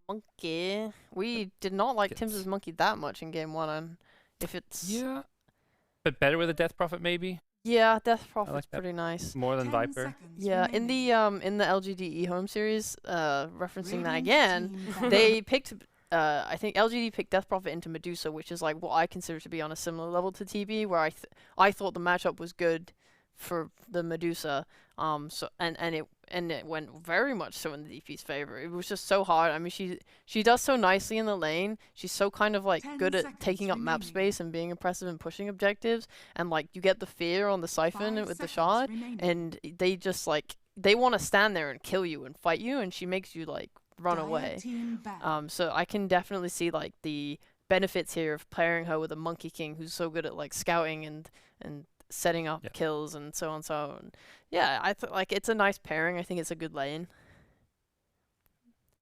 Monkey. We did not like It's- Tim's monkey that much in game one, and if it's Yeah, but better with a Death Prophet maybe. yeah, Death I like Prophet's that pretty nice. more than 10 Viper. seconds Yeah, remaining. in the LGDE home series, referencing that Radiant again, team ban. they picked I think LGD picked Death Prophet into Medusa, which is like what I consider to be on a similar level to TB, where I thought the matchup was good for the Medusa. So and it went very much so in the DP's favor. It was just so hard. I mean, she does so nicely in the lane. She's so kind of like 10 good at seconds taking up map remaining. space and being impressive and pushing objectives. And like you get the fear on the siphon 5 with the seconds shard, remaining. and they just like they want to stand there and kill you and fight you, and she makes you like run Dire away. team ban. So I can definitely see like the benefits here of pairing her with a Monkey King who's so good at like scouting and setting up Yeah. kills and so on so on. Yeah, like it's a nice pairing. I think it's a good lane.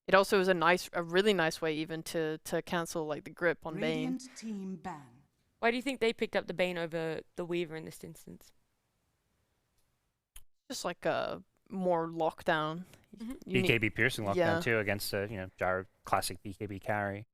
It also is a really nice way even to cancel like the grip on Bane. Radiant team ban. Why do you think they picked up the Bane over the Weaver in this instance? Just like a more lockdown. Mhm. You need- BKB piercing lockdown yeah. too against a Gyro classic BKB carry.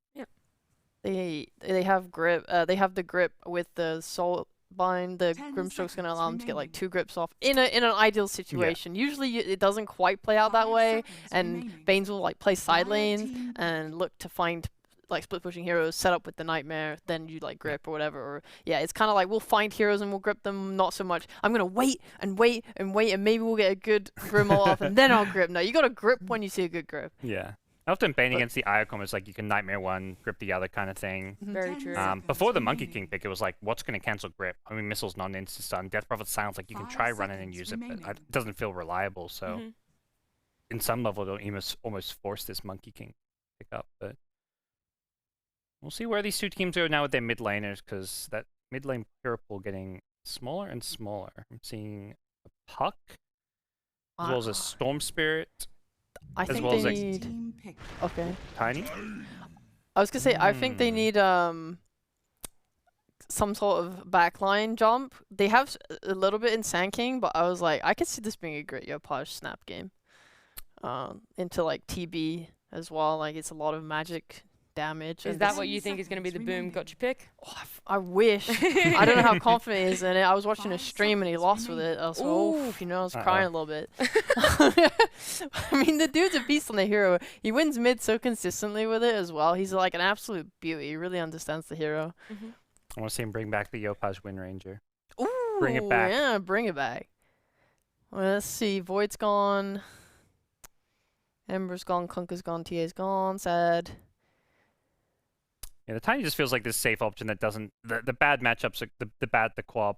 They have grip. They have the grip with the soul bind. The 10 Grimstroke's gonna seconds allow them to get like remaining. 2 grips off in an ideal situation. Usually it doesn't quite play out that 5 way, seconds and remaining. Banes will like play side Dire lanes team and look to find like split pushing heroes, set up with the nightmare, then you like grip or whatever. Or yeah, it's kind of like we'll find heroes and we'll grip them. Not so much. I'm gonna wait and wait and wait, and maybe we'll get a good Grim off, and then I'll grip. No, you gotta grip when you see a good grip. Yeah. Often Bane But- against the Iacom is like you can Nightmare one, grip the other kind of thing. Very 10 true. seconds Before the Monkey remaining. King pick, it was like, what's going to cancel grip? I mean, missile's not an instant stun. Death Prophet sounds like you can 5 try running and seconds use it, but remaining. it doesn't feel reliable. So, Mhm. in some level, they'll almost force this Monkey King pick up. But we'll see where these two teams go now with their mid laners, because that mid lane hero pool getting smaller and smaller. I'm seeing a Puck, as well as a Storm Spirit, I as think well as, they like, need. Team pick. Okay. Tiny. I was gonna say I think they Hmm. need some sort of backline jump. They have a little bit in Sand King, but I was like I could see this being a great Yopaj snap game. Into like TB as well. Like it's a lot of magic damage. Is and that this- what you think is going to be the seconds boom remaining. gotcha pick? Oh, I wish. I don't know how confident he is in it. I was watching a 5 stream and he seconds lost with it. I was oh, Ooh. you know, I was Uh-oh. crying a little bit. I mean, the dude's a beast on the hero. He wins mid so consistently with it as well. He's like an absolute beauty. He really understands the hero. Mhm. I want to see him bring back the Yopaj Wind Ranger. Ooh, Bring it back. Yeah, bring it back. Well, let's see. Void's gone. Ember's gone. Kunka's gone. TA's gone. Sad. Yeah, the Tiny just feels like this safe option that doesn't the bad matchups, like the Quab.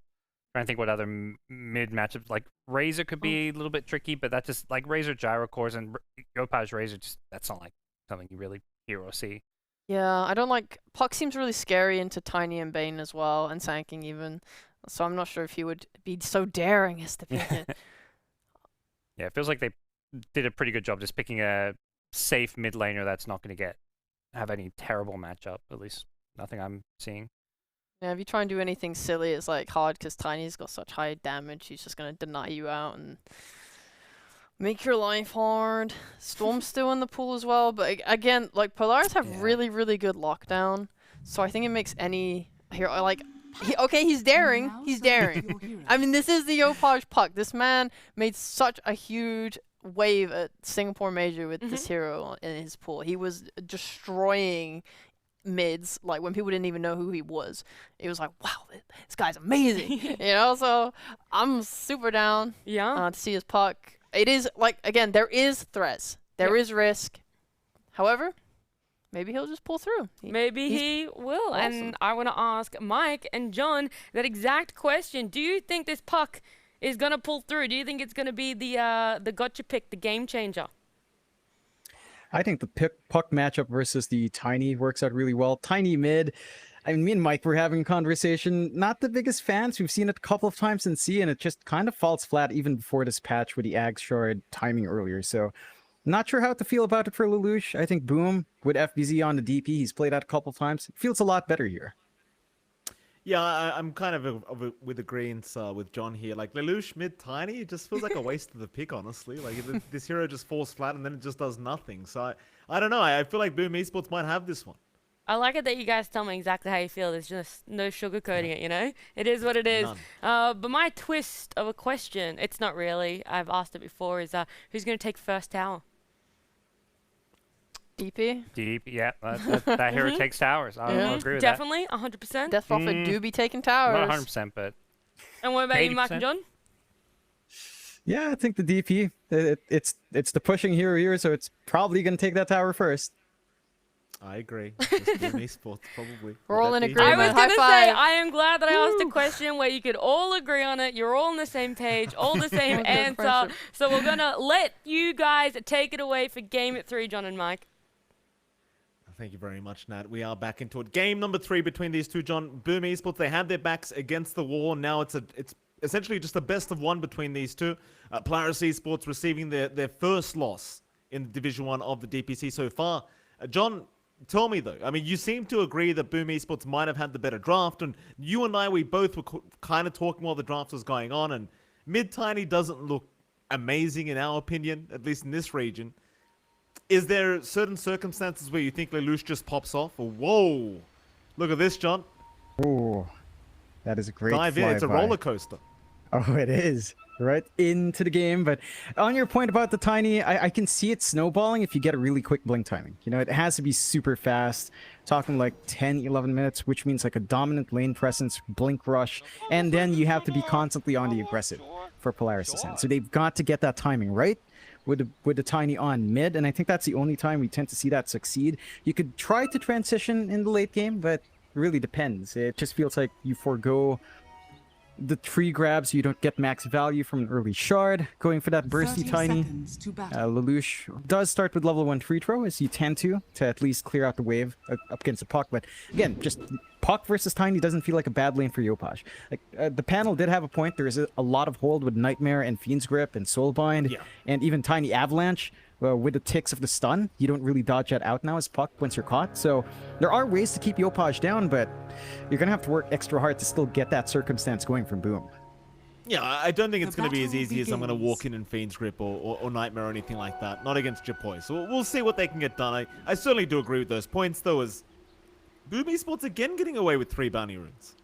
Trying to think what other mid matchups like Razor could be a little bit tricky, but that just like Razor gyro cores and Yopaj Razor just that's not like something you really hear or see. Yeah, I don't like. Puck seems really scary into Tiny and Bane as well, and Sanking even. So I'm not sure if he would be so daring as to pick it. Yeah, it feels like they did a pretty good job just picking a safe mid laner that's not going to have any terrible matchup. At least nothing I'm seeing. Yeah, if you try and do anything silly, it's like hard because Tiny's got such high damage. He's just gonna deny you out and make your life hard. Storm's still in the pool as well, but again, like Polaris have Yeah. really, really good lockdown. So I think it makes any hero like. Okay, he's daring. Now He's select daring. your hero. I mean, this is the Yopaj Puck. This man made such a huge wave at Singapore Major with this hero in his pool. He was destroying mids, like when people didn't even know who he was. It was like, wow, this guy's amazing. You know, so I'm super down Yeah. to see his Puck. It is, like, again, there is threats. There is risk. However, maybe he'll just pull through. Maybe he's he will. awesome. And I want to ask Mike and John that exact question. Do you think this Puck is going to pull through? Do you think it's going to be the gotcha pick, the game changer? I think the Puck matchup versus the Tiny works out really well. Tiny mid. I mean, me and Mike were having a conversation. Not the biggest fans. We've seen it a couple of times in C, and it just kind of falls flat even before this patch with the Ag Shard timing earlier. So, not sure how to feel about it for Lelouch. I think Boom with FBZ on the DP, he's played that a couple of times. Feels a lot better here. Yeah, I'm kind of with agreement with John here. Like Lelouch mid tiny, it just feels like a waste of the pick, honestly. Like this hero just falls flat and then it just does nothing. So I don't know. I feel like Boom Esports might have this one. I like it that you guys tell me exactly how you feel. There's just no sugarcoating it, you know? It is what it is. But my twist of a question, it's not really, I've asked it before, is who's going to take first tower? DP? Deep, yeah. That hero takes towers. I Yeah. agree with Definitely, 100%. Death Prophet do be taking towers. that. Not 100%, but And what about you, Mike and 80%? John? Yeah, I think the DP. It's the pushing hero here, so it's probably gonna take that tower first. I agree. Just Boom Esports, probably. We're all Would in that be- I agreement. was High going to say, five. I am glad that I asked a question where you could all agree on it. You're all on the same page, all the same Good answer. friendship. So we're going to let you guys take it away for game at 3, John and Mike. Thank you very much, Nat. We are back into it. Game number 3 between these two, John. Boom Esports, they had their backs against the wall. Now it's essentially just a best of one between these two. Polaris Esports receiving their first loss in Division 1 of the DPC so far. John, tell me though, I mean, you seem to agree that Boom Esports might have had the better draft, and you and I, we both were kind of talking while the draft was going on, and mid-tiny doesn't look amazing in our opinion, at least in this region. Is there certain circumstances where you think Lelouch just pops off? Or, whoa, look at this, John. Oh, that is a great Dive in, it's a flyby. roller coaster. Oh, it is. Right into the game. But on your point about the tiny, I can see it snowballing if you get a really quick blink timing. You know, it has to be super fast. Talking like 10, 11 minutes, which means like a dominant lane presence, blink rush, and then you have to be constantly on the aggressive for Polaris Ascent. So they've got to get that timing right with the tiny on mid, and I think that's the only time we tend to see that succeed. You could try to transition in the late game, but it really depends. It just feels like you forego the tree grabs, you don't get max value from an early shard. Going for that bursty tiny, Lelouch does start with level 1 free throw, as you tend to at least clear out the wave up against the puck. But again, just puck versus tiny doesn't feel like a bad lane for Yopaj. Like the panel did have a point. There is a lot of hold with Nightmare and Fiend's Grip and Soulbind, and even Tiny Avalanche. With the ticks of the stun, you don't really dodge that out now as puck once you're caught. So there are ways to keep Yopaj down, but you're gonna have to work extra hard to still get that circumstance going from Boom. Yeah, I don't think it's going to be as easy as I'm going to walk in Fiend's Grip or Nightmare or anything like that. Not against Japoi. So we'll see what they can get done. I certainly do agree with those points, though, as Boom Esports again getting away with 3 bounty runes.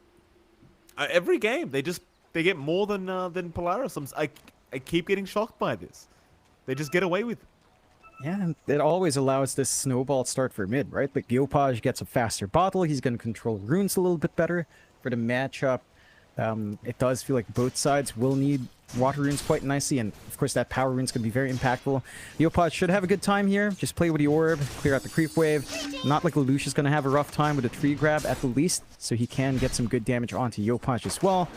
Every game, they get more than Polaris. I keep getting shocked by this. They just get away with it. Yeah, and it always allows this snowball start for mid, right? Like Yopaj gets a faster bottle. He's going to control runes a little bit better for the matchup. It does feel like both sides will need water runes quite nicely, and of course that power rune's going to be very impactful. Yopaj should have a good time here. Just play with the orb, clear out the creep wave. Not like Lelouch is going to have a rough time with a tree grab at the least, so he can get some good damage onto Yopaj as well.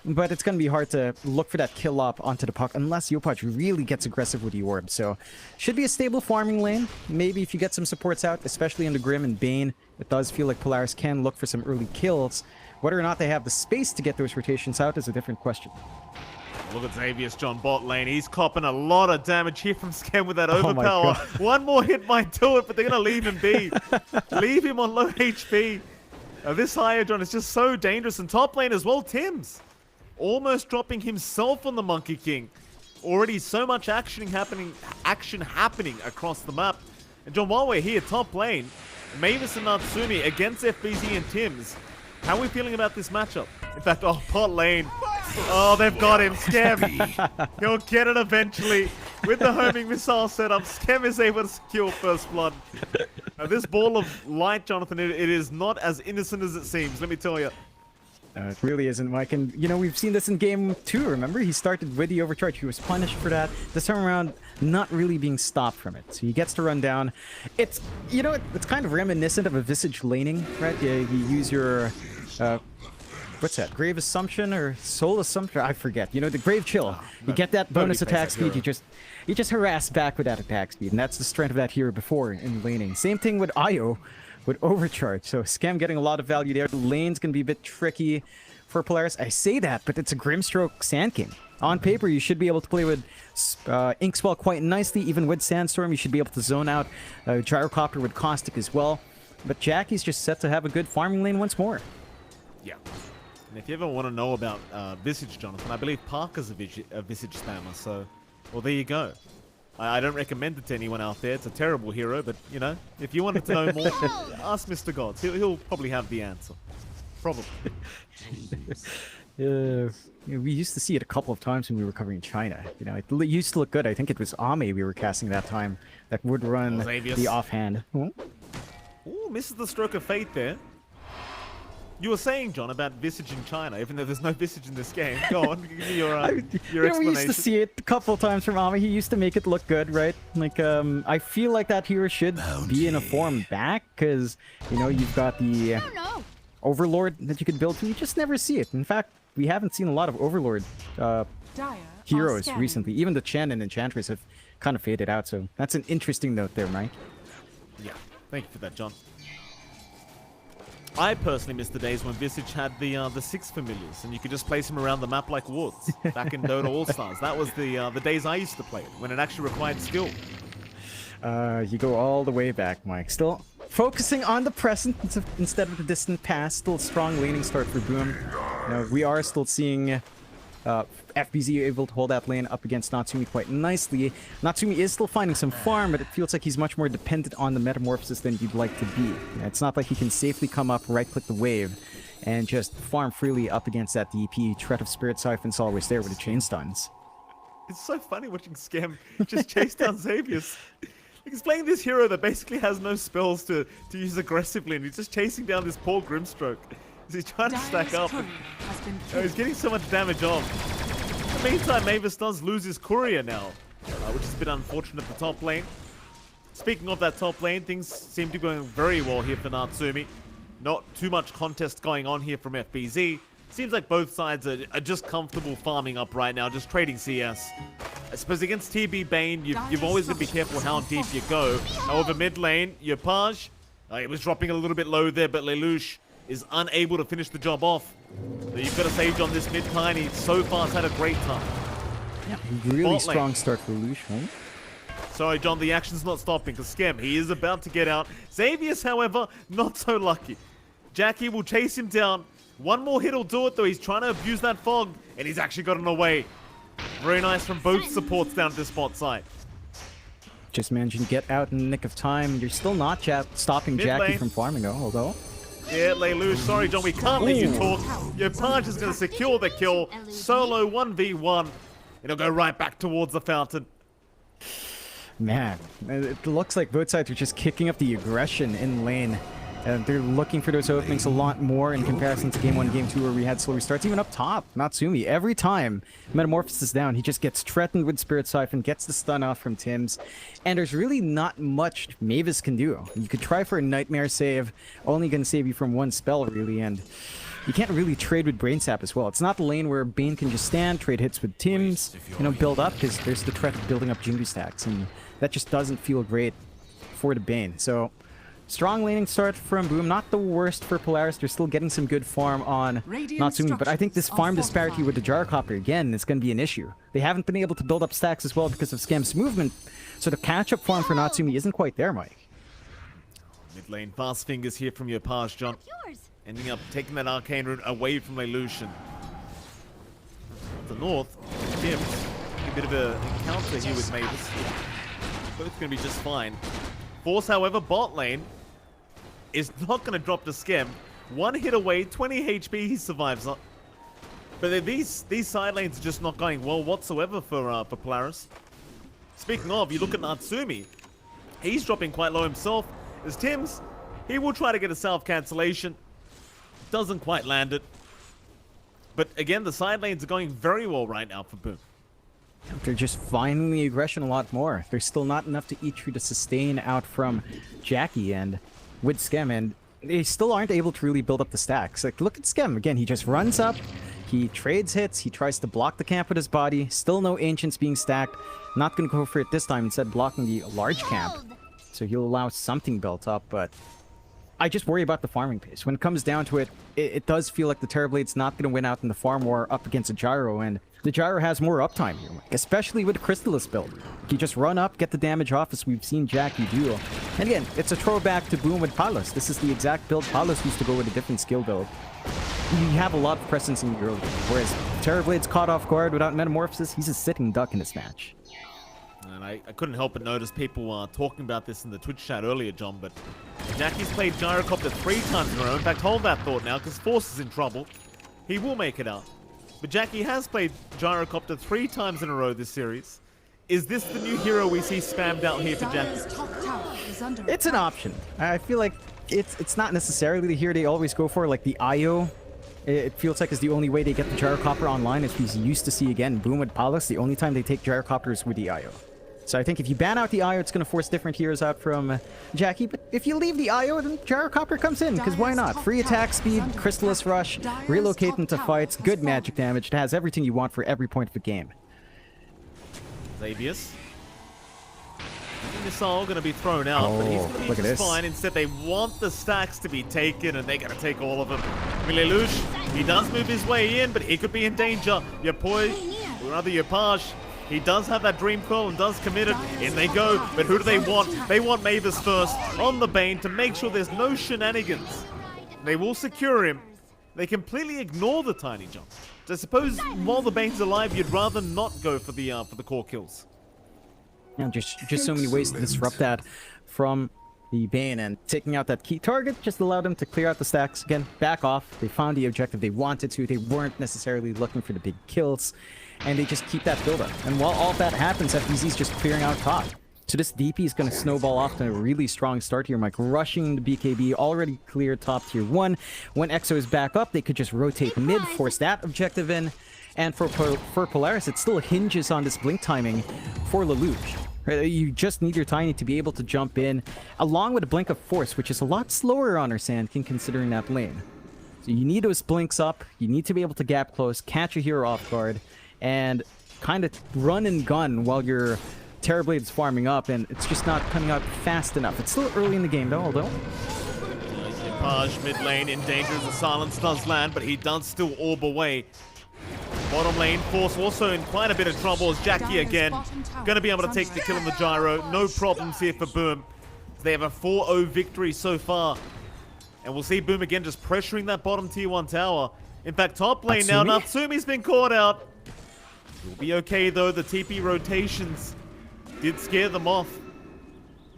But it's going to be hard to look for that kill up onto the puck unless Yopaj really gets aggressive with the orb. So should be a stable farming lane. Maybe if you get some supports out, especially in the Grim and Bane, it does feel like Polaris can look for some early kills. Whether or not they have the space to get those rotations out is a different question. Look at Xavier's John bot lane. He's copping a lot of damage here from Scam with that Oh my overpower. God. One more hit might do it, but they're going to leave him be. Leave him on low HP. This higher John is just so dangerous. And top lane as well, Tim's almost dropping himself on the Monkey King. Already so much action happening across the map. And John, while we're here, top lane, Mavis and Natsumi against FBZ and Tim's. How are we feeling about this matchup? In fact, pot lane. Oh, they've got him. Scam. He'll get it eventually. With the homing missile setup, Scam is able to secure first blood. Now, this ball of light, Jonathan, it is not as innocent as it seems, let me tell you. It really isn't, Mike. And, you know, we've seen this in game 2, remember? He started with the overcharge. He was punished for that. This time around, not really being stopped from it. So he gets to run down. It's, you know, it's kind of reminiscent of a Visage laning, right? You use your, what's that? Grave Assumption or Soul Assumption? I forget. You know, the Grave Chill. You get that bonus attack speed. You just harass back with that attack speed. And that's the strength of that hero before in laning. Same thing with Io. With overcharge, so Scam getting a lot of value there. The lane's gonna be a bit tricky for Polaris. I say that, but it's a Grimstroke Sand King. On paper, you should be able to play with Inkswell quite nicely. Even with Sandstorm, you should be able to zone out Gyrocopter with Caustic as well. But Jackie's just set to have a good farming lane once more. Yeah. And if you ever want to know about Visage, Jonathan, I believe Parker's a Visage spammer, so... Well, there you go. I don't recommend it to anyone out there. It's a terrible hero, but, you know, if you wanted to know more, ask Mr. Gods. He'll probably have the answer. Probably. We used to see it a couple of times when we were covering China. You know, it used to look good. I think it was Ame we were casting that time that would run the offhand. Ooh, misses the stroke of fate there. You were saying, John, about Visage in China, even though there's no Visage in this game. Go on, give me your explanation. We used to see it a couple of times from Ame. He used to make it look good, right? Like, I feel like that hero should be in a form back, because, you know, you've got the Overlord that you could build to. You just never see it. In fact, we haven't seen a lot of Overlord heroes recently. Even the Chen and Enchantress have kind of faded out, so that's an interesting note there, Mike. Yeah, thank you for that, John. I personally miss the days when Visage had the 6 familiars, and you could just place them around the map like wards back in Dota All-Stars. That was the days I used to play it, when it actually required skill. You go all the way back, Mike. Still focusing on the present instead of the distant past. Still a strong laning start for Boom. You know, we are still seeing FBZ able to hold that lane up against Natsumi quite nicely. Natsumi is still finding some farm, but it feels like he's much more dependent on the metamorphosis than you'd like to be. You know, it's not like he can safely come up, right-click the wave, and just farm freely up against that DP. Threat of Spirit Siphon's always there with the chain stuns. It's so funny watching Scam just chase down Xavius. He's playing this hero that basically has no spells to use aggressively, and he's just chasing down this poor Grimstroke. He's trying to stack up. He's getting so much damage off. In the meantime, Mavis does lose his courier now, which is a bit unfortunate at the top lane. Speaking of that top lane, things seem to be going very well here for Natsumi. Not too much contest going on here from FBZ. Seems like both sides are just comfortable farming up right now, just trading CS. I suppose against TB Bane, you've always got to be careful how deep you go. However, mid lane, your Page, it was dropping a little bit low there, but Lelouch is unable to finish the job off. So you've got to sage on this mid-tiny. So far, it's had a great time. Yeah, really strong start for Lelouch, huh? Sorry, John, the action's not stopping because Skem, he is about to get out. Xavius, however, not so lucky. Jackie will chase him down. One more hit will do it, though. He's trying to abuse that fog, and he's actually gotten away. Very nice from both supports down at this spot side. Just managing to get out in the nick of time. You're still not stopping Jackie from farming, although... Yeah, Lelouch, sorry, John, we can't let you talk. Your Page is going to secure the kill. Solo 1v1. It'll go right back towards the fountain. Man, it looks like both sides are just kicking up the aggression in lane. They're looking for those openings a lot more in comparison to Game 1 and Game 2 where we had slow restarts. Even up top, Natsumi, every time Metamorphosis is down, he just gets threatened with Spirit Siphon, gets the stun off from Tims, and there's really not much Mavis can do. You could try for a Nightmare save, only going to save you from one spell, really, and you can't really trade with Brain Sap as well. It's not the lane where Bane can just stand, trade hits with Tims, you know, build up, because there's the threat of building up Jingu stacks, and that just doesn't feel great for the Bane. So... strong laning start from Boom, not the worst for Polaris. They're still getting some good farm on Natsumi, but I think this farm disparity with the Gyrocopter, again, is going to be an issue. They haven't been able to build up stacks as well because of Scam's movement, so the catch-up farm for Natsumi isn't quite there, Mike. Mid lane, fast fingers here from your Page, John. Ending up taking that arcane rune away from Lelouch. The north, Tims, a bit of an encounter here with Mavis. Both going to be just fine. Force, however, bot lane is not going to drop to Skem. One hit away, 20 HP, he survives. But these side lanes are just not going well whatsoever for Polaris. Speaking of, you look at Natsumi. He's dropping quite low himself. As Tims, he will try to get a self-cancellation. Doesn't quite land it. But again, the side lanes are going very well right now for Boom. They're just finding the aggression a lot more. There's still not enough to eat through to sustain out from Jackie and with Skem, and they still aren't able to really build up the stacks. Like, look at Skem. Again, he just runs up, he trades hits, he tries to block the camp with his body. Still no Ancients being stacked. Not going to go for it this time, instead blocking the large camp. So he'll allow something built up, but I just worry about the farming pace. When it comes down to it, it does feel like the Terrorblade's not going to win out in the farm war up against a Gyro, and the Gyro has more uptime here, especially with the Crystallis build. You just run up, get the damage off, as we've seen Jackie do. And again, it's a throwback to Boom with Palos. This is the exact build Palos used to go with, a different skill build. you have a lot of presence in your early game. Whereas Terrorblade's caught off guard without Metamorphosis, he's a sitting duck in this match. And I couldn't help but notice people talking about this in the Twitch chat earlier, John, but Jackie's played Gyrocopter 3 times in a row. In fact, hold that thought now, because Force is in trouble. He will make it out. But Jackie has played Gyrocopter 3 times in a row this series. Is this the new hero we see spammed out here for Jackie? It's an option. I feel like it's not necessarily the hero they always go for, like the IO. It feels like is the only way they get the Gyrocopter online, as we used to see again. Boom with Palace, the only time they take Gyrocopters with the IO. So I think if you ban out the IO, it's going to force different heroes out from Jackie. But if you leave the IO, then Gyrocopter comes in, because why not? Free attack speed, Chrysalis Rush, relocate into fights, good magic damage. It has everything you want for every point of the game. Xavius. Missile going to be thrown out, but he's going to be just fine. Instead, they want the stacks to be taken, and they're going to take all of them. Milelouche, he does move his way in, but he could be in danger. Yapoi, or rather Yapage, he does have that Dream Coil and does commit it. In they go, but who do they want? They want Mavis first on the Bane to make sure there's no shenanigans. They will secure him. They completely ignore the Tiny Jump. So I suppose while the Bane's alive, you'd rather not go for the core kills. And just so many ways to disrupt that from the Bane, and taking out that key target just allowed them to clear out the stacks. Again, back off. They found the objective they wanted to. They weren't necessarily looking for the big kills, and they just keep that build up. And while all that happens, FBZ's just clearing out top. So this DP is going to snowball off to a really strong start here. Mike rushing the BKB, already cleared top tier 1. When EXO is back up, they could just rotate mid, force that objective in. And for Polaris, it still hinges on this blink timing for Lelouch. Right? You just need your Tiny to be able to jump in, along with a Blink of Force, which is a lot slower on her Sand King considering that lane. So you need those blinks up, you need to be able to gap close, catch a hero off guard, and kind of run and gun while your Terrorblade's farming up, and it's just not coming out fast enough. It's still early in the game though, although... Page mid lane in danger as the silence does land, but he does still orb away. Bottom lane, Force also in quite a bit of trouble as Jackie again. Going to be able to take the kill on the Gyro. No problems here for Boom. They have a 4-0 victory so far. And we'll see Boom again just pressuring that bottom tier 1 tower. In fact, top lane now, Natsumi's been caught out. He'll be okay though, the TP rotations did scare them off.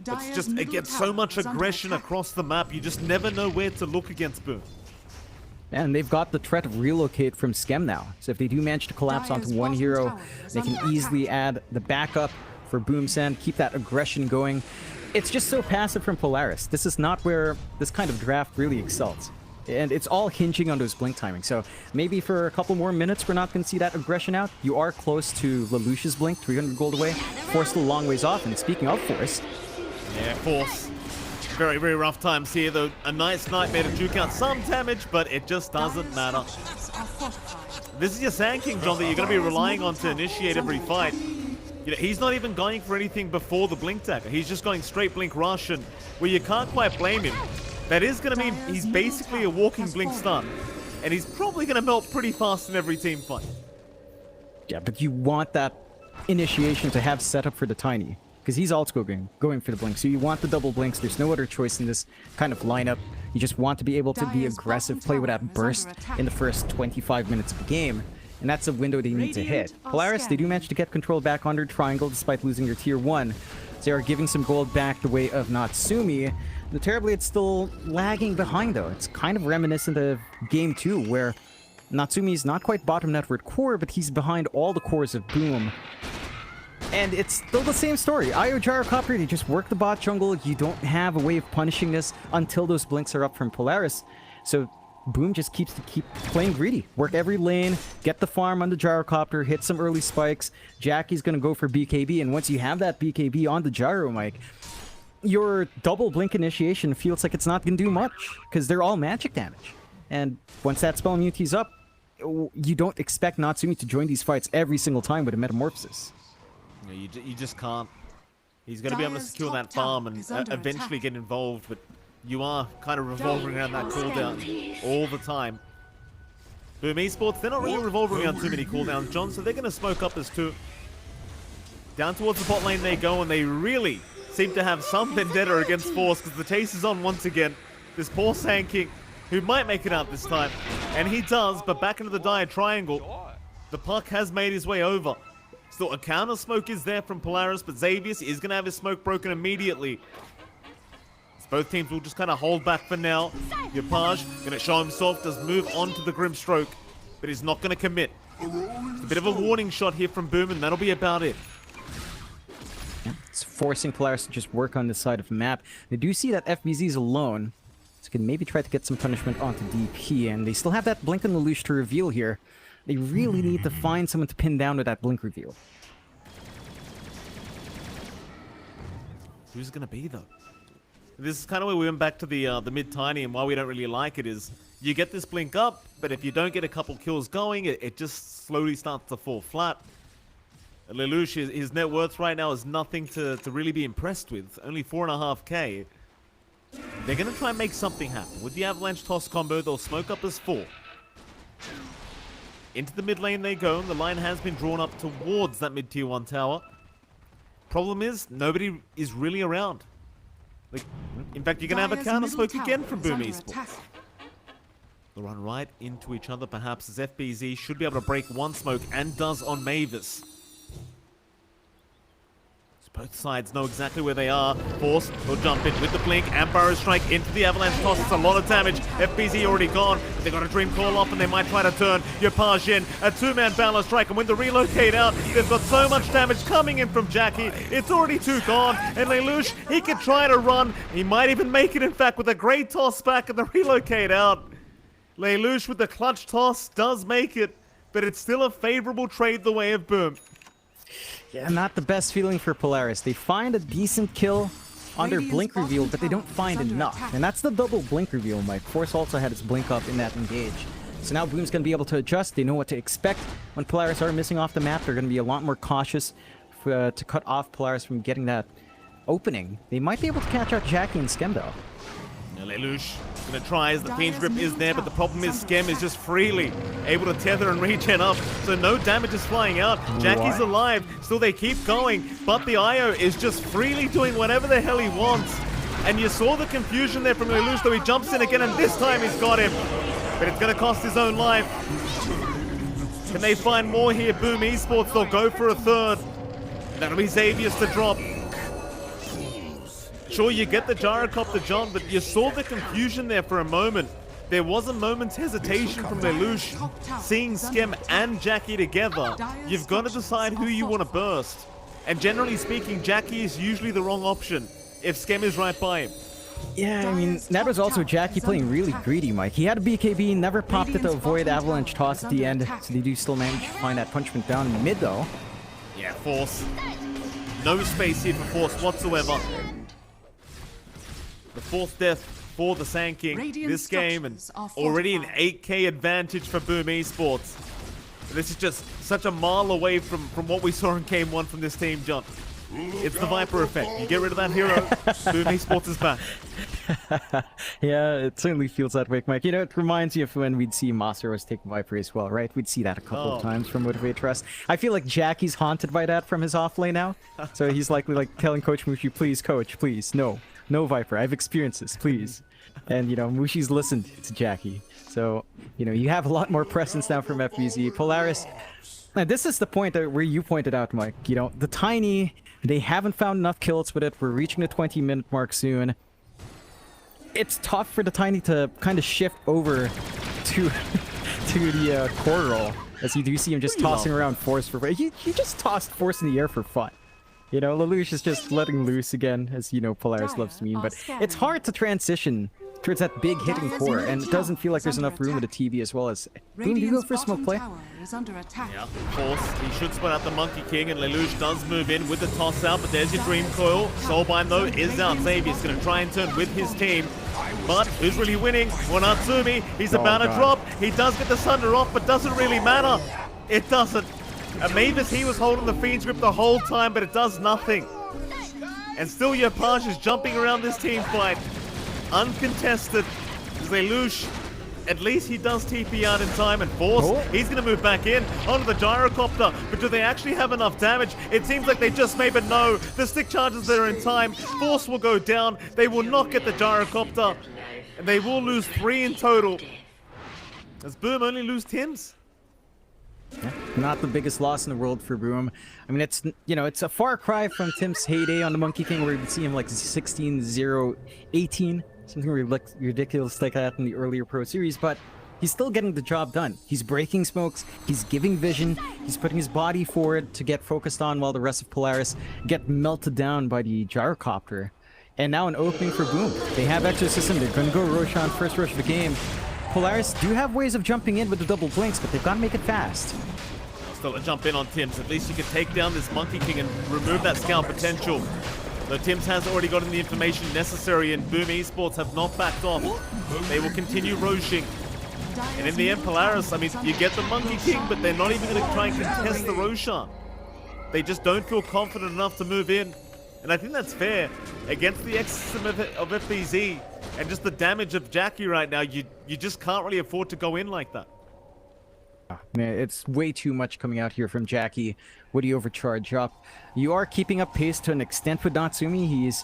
It's just, it gets so much aggression across the map, you just never know where to look against Boom. And they've got the threat of relocate from Skem now. So if they do manage to collapse onto one hero, they can easily add the backup for Boom Sand, keep that aggression going. It's just so passive from Polaris. This is not where this kind of draft really excels. And it's all hinging on those blink timing. So maybe for a couple more minutes, we're not going to see that aggression out. You are close to Lelouch's blink, 300 gold away. Force still a long ways off. And speaking of Force... Yeah, Force. Very, very rough times here, though. A nice nightmare to juke out some damage, but it just doesn't matter. This is your Sand King, John, that you're going to be relying on to initiate every fight. You know, he's not even going for anything before the blink dagger. He's just going straight blink rush, and well, you can't quite blame him. That is going to mean he's basically a walking blink stun, and he's probably going to melt pretty fast in every team fight. Yeah, but you want that initiation to have set up for the Tiny, because he's also going for the blink. So you want the double blinks. There's no other choice in this kind of lineup. You just want to be able to be aggressive, play with that burst in the first 25 minutes of the game. And that's a window they need to hit. Polaris, they do manage to get control back under Triangle despite losing their tier 1. They are giving some gold back the way of Natsumi. The Terrorblade's still lagging behind though. It's kind of reminiscent of game 2 where Natsumi's not quite bottom net with core, but he's behind all the cores of Boom. And it's still the same story. IO Gyrocopter, they just work the bot jungle. You don't have a way of punishing this until those blinks are up from Polaris. So Boom just keeps playing greedy. Work every lane, get the farm on the Gyrocopter, hit some early spikes. Jackie's going to go for BKB, and once you have that BKB on the Gyro, Mike, your double blink initiation feels like it's not going to do much, because they're all magic damage. And once that spell immunity's up, you don't expect Natsumi to join these fights every single time with a Metamorphosis. No, you just can't. He's going to be able to secure that farm and eventually get involved, but you are kind of revolving around that cooldown all the time. Boom Esports, they're not really revolving around too many cooldowns, John, so they're going to smoke up this too. Down towards the bot lane they go, and they really seem to have some vendetta against Force, because the chase is on once again. This poor Sand King who might make it out this time. And he does, but back into the dire triangle. The puck has made his way over. Still, a counter smoke is there from Polaris, but Xavius is going to have his smoke broken immediately. So both teams will just kind of hold back for now. Yapage going to show himself, does move on to the Grimstroke, but he's not going to commit. It's a bit of a warning shot here from Boom, and that'll be about it. It's forcing Polaris to just work on this side of the map. They do see that FBZ is alone, so can maybe try to get some punishment onto DP, and they still have that blink on Lelouch to reveal here. They really need to find someone to pin down with that blink reveal. Who's going to be, though? This is kind of where we went back to the mid-tiny, and why we don't really like it is you get this blink up, but if you don't get a couple kills going, it just slowly starts to fall flat. Lelouch, his net worth right now is nothing to really be impressed with. Only 4.5k. They're going to try and make something happen. With the Avalanche Toss combo, they'll smoke up as 4. Into the mid lane they go, and the line has been drawn up towards that mid-tier 1 tower. Problem is, nobody is really around. Like, in fact, you're going to have a counter smoke again from Boom Esports. They'll run right into each other, perhaps, as FBZ should be able to break one smoke, and does on Mavis. Both sides know exactly where they are. Force will jump in with the blink and Burrow Strike into the Avalanche Toss. It's a lot of damage. FBZ already gone, but they got a Dream Call off and they might try to turn. Yapage in, a 2-man Valor Strike, and when the relocate out, they've got so much damage coming in from Jackie. It's already 2 gone, and Lelouch, he can try to run. He might even make it, in fact, with a great toss back and the relocate out. Lelouch with the clutch toss does make it, but it's still a favorable trade the way of Boom. Yeah, not the best feeling for Polaris. They find a decent kill on their blink reveal, but they don't find enough. And that's the double blink reveal, Mike. Force also had its blink up in that engage. So now Boom's going to be able to adjust. They know what to expect. When Polaris are missing off the map, they're going to be a lot more cautious to cut off Polaris from getting that opening. They might be able to catch out Jackie and Skem, though. Lelouch gonna try as the Fiend's Grip is there, but the problem is Skem is just freely able to tether and regen up, so no damage is flying out. Jackie's alive, still they keep going, but the IO is just freely doing whatever the hell he wants. And you saw the confusion there from Lelouch, though he jumps in again, and this time he's got him. But it's gonna cost his own life. Can they find more here? Boom Esports, they'll go for a third. That'll be Xavius to drop. Sure, you get the gyrocopter, John, but you saw the confusion there for a moment. There was a moment's hesitation from Lelouch. Seeing Skem and Jackie together, you've got to decide who you want to burst. And generally speaking, Jackie is usually the wrong option if Skem is right by him. Yeah, I mean, that was also Jackie playing really greedy, Mike. He had a BKB, never popped it to avoid Avalanche Toss at the end, so they do still manage to find that punishment down in mid, though. Yeah, Force. No space here for Force whatsoever. The 4th death for the Sand King this game, and already an 8k advantage for Boom Esports. This is just such a mile away from what we saw in Game 1 from this team, John. It's the Viper effect. You get rid of that hero, Boom Esports is back. Yeah, it certainly feels that way, Mike. You know, it reminds you of when we'd see Masaros take Viper as well, right? We'd see that a couple of times from Motivate Trust. I feel like Jackie's haunted by that from his offlane now. So he's likely like telling Coach Mushi, please, Coach, please, no. No, Viper, I've experienced this, please. And, you know, Mushi's listened to Jackie. So, you know, you have a lot more presence now from FBZ. Polaris, and this is the point where you pointed out, Mike. You know, the Tiny, they haven't found enough kills with it. We're reaching the 20-minute mark soon. It's tough for the Tiny to kind of shift over to the core roll, as you do see him just tossing around Force for... He just tossed Force in the air for fun. You know, Lelouch is just letting loose again, as you know Polaris loves to mean, but it's hard to transition towards that big hitting core, and it doesn't feel like there's enough room with the TV as well as... Boom, do you go for a smoke play? Yeah, Force, he should spot out the Monkey King, and Lelouch does move in with the toss out, but there's your Dream Coil. Soulbind, though, is out. Xavier's going to try and turn with his team, but who's really winning? Wanatsumi, he's about to drop. He does get the Sunder off, but doesn't really matter. It doesn't. Mavis, he was holding the Fiend's Grip the whole time, but it does nothing. And still Yapage is jumping around this team fight. Uncontested. Lelouch, at least he does TP out in time, and Force, he's going to move back in onto the gyrocopter. But do they actually have enough damage? It seems like they just may, but no. The stick charges that are in time. Force will go down. They will not get the gyrocopter. And they will lose 3 in total. As Boom only lose Tims. Yeah, not the biggest loss in the world for Boom. I mean, it's, you know, it's a far cry from Tim's heyday on the Monkey King, where you see him like 16-0-18, something ridiculous like that in the earlier Pro Series, but he's still getting the job done. He's breaking smokes, he's giving vision, he's putting his body forward to get focused on while the rest of Polaris get melted down by the gyrocopter. And now an opening for Boom. They have Exorcism, they're going to go Roshan first rush of the game. Polaris do have ways of jumping in with the double blinks, but they've got to make it fast. Still a jump in on Tims. At least you can take down this Monkey King and remove that scout potential. Though Tims has already gotten the information necessary, and Boom Esports have not backed off. They will continue roshing. And in the end, Polaris, I mean, you get the Monkey King, but they're not even going to try and contest the Roshan. They just don't feel confident enough to move in. And I think that's fair. Against the exorcism of FBZ and just the damage of Jackie right now, you just can't really afford to go in like that. Man, it's way too much coming out here from Jackie. Would he overcharge up? You are keeping up pace to an extent with Natsumi. He's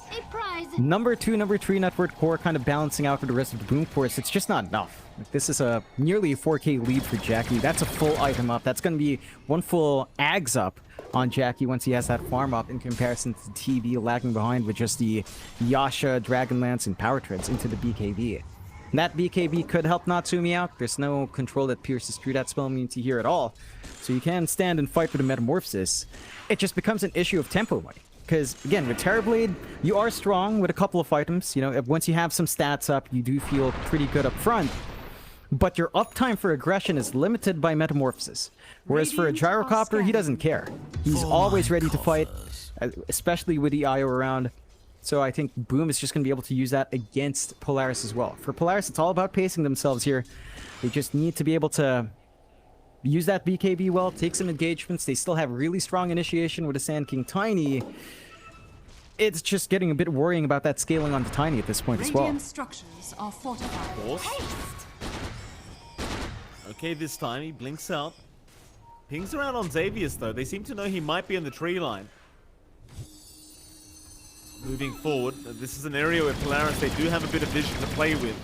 number 2, number 3 network core, kind of balancing out with the rest of the Boom Force. It's just not enough. This is a nearly a 4K lead for Jackie. That's a full item up. That's going to be one full Ags up on Jackie once he has that farm up, in comparison to TB lagging behind with just the Yasha, Dragonlance, and Power Treads into the BKB. And that BKB could help Natsumi out. There's no control that pierces through that spell immunity here at all. So you can stand and fight with a Metamorphosis. It just becomes an issue of tempo money. Because, again, with Terrorblade, you are strong with a couple of items. You know, once you have some stats up, you do feel pretty good up front. But your uptime for aggression is limited by Metamorphosis. Whereas for a Gyrocopter, he doesn't care. He's always ready to fight, especially with the IO around. So I think Boom is just going to be able to use that against Polaris as well. For Polaris, it's all about pacing themselves here. They just need to be able to use that BKB well, take some engagements. They still have really strong initiation with the Sand King Tiny. It's just getting a bit worrying about that scaling onto Tiny at this point as well. Radiant structures are fortified. Okay, this time he blinks out. Pings around on Xavius though. They seem to know he might be in the tree line. Moving forward, this is an area where Polaris, they do have a bit of vision to play with.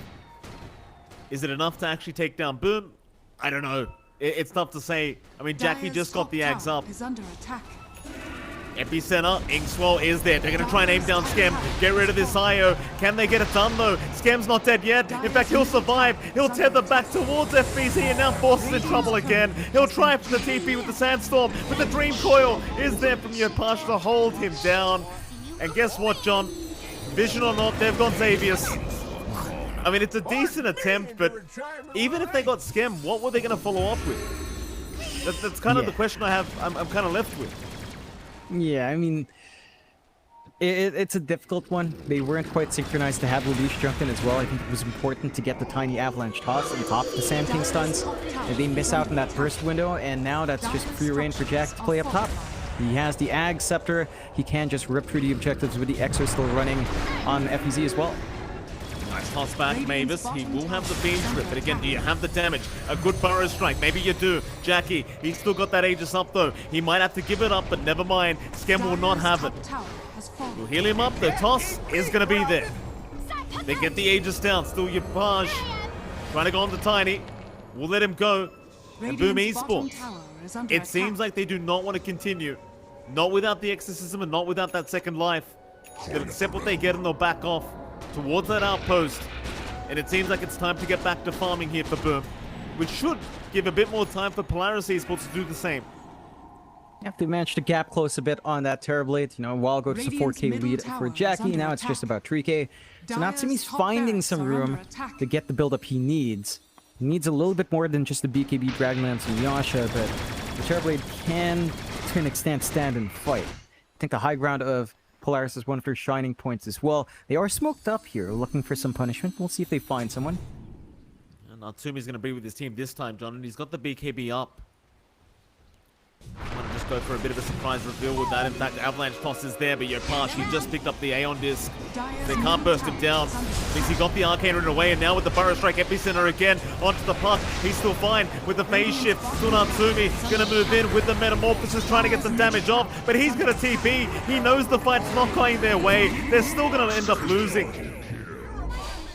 Is it enough to actually take down Boom? I don't know. It's tough to say. I mean, Jackie just got the Ags up. Is under attack. Epicenter, Inkswell is there. They're going to try and aim down Skem. Get rid of this IO. Can they get it done though? Skem's not dead yet. In fact, he'll survive. He'll tether back towards FBZ and now forces in trouble again. He'll try for the TP with the Sandstorm, but the Dream Coil is there from Yopash to hold him down. And guess what, John? Vision or not, they've got Xavius. I mean, it's a decent attempt, but even if they got Skem, what were they going to follow up with? That's kind of the question I have. I'm kind of left with. Yeah, I mean, it's a difficult one. They weren't quite synchronized to have Lelouch jump in as well. I think it was important to get the Tiny Avalanche toss on top of the Sand King stuns. And they miss out in that first window, and now that's just free reign for Jack to play up top. He has the Ag Scepter. He can just rip through the objectives with the Exo still running on FEZ as well. Nice toss back, Mavis. He will have the Fiend Trip, but again, do you have the damage? A good Burrow Strike, maybe you do. Jackie, he's still got that Aegis up though. He might have to give it up, but never mind. Skem will not have it. We'll heal him up. The toss is going to be there. They get the Aegis down. Still Yopash trying to go on to Tiny. We'll let him go. And Boom Esports. It seems like they do not want to continue. Not without the Exorcism and not without that second life. They'll accept what they get and they'll back off towards that outpost. And it seems like it's time to get back to farming here for Boom, which should give a bit more time for Polaris Esports to do the same. Have to manage to gap close a bit on that Terrorblade. You know, a while ago it's a 4K lead for Jackie, now it's just about 3K. So Natsumi's finding some room to get the build-up he needs. He needs a little bit more than just the BKB, Dragonlance, and Yasha, but the Terrorblade can, to an extent, stand and fight. I think the high ground of Polaris is one of their shining points as well. They are smoked up here, looking for some punishment. We'll see if they find someone. And Natsumi's going to be with his team this time, John, and he's got the BKB up. I'm going to just go for a bit of a surprise reveal with that. In fact, Avalanche toss is there, but Yopash, he just picked up the Aeon Disc. They can't burst him down. Thinks he got the Arcane Rune away, and now with the Burrow Strike Epicenter again onto the puck. He's still fine with the phase shift. Still Natsumi going to move in with the Metamorphosis, trying to get some damage off, but he's going to TP. He knows the fight's not going their way. They're still going to end up losing.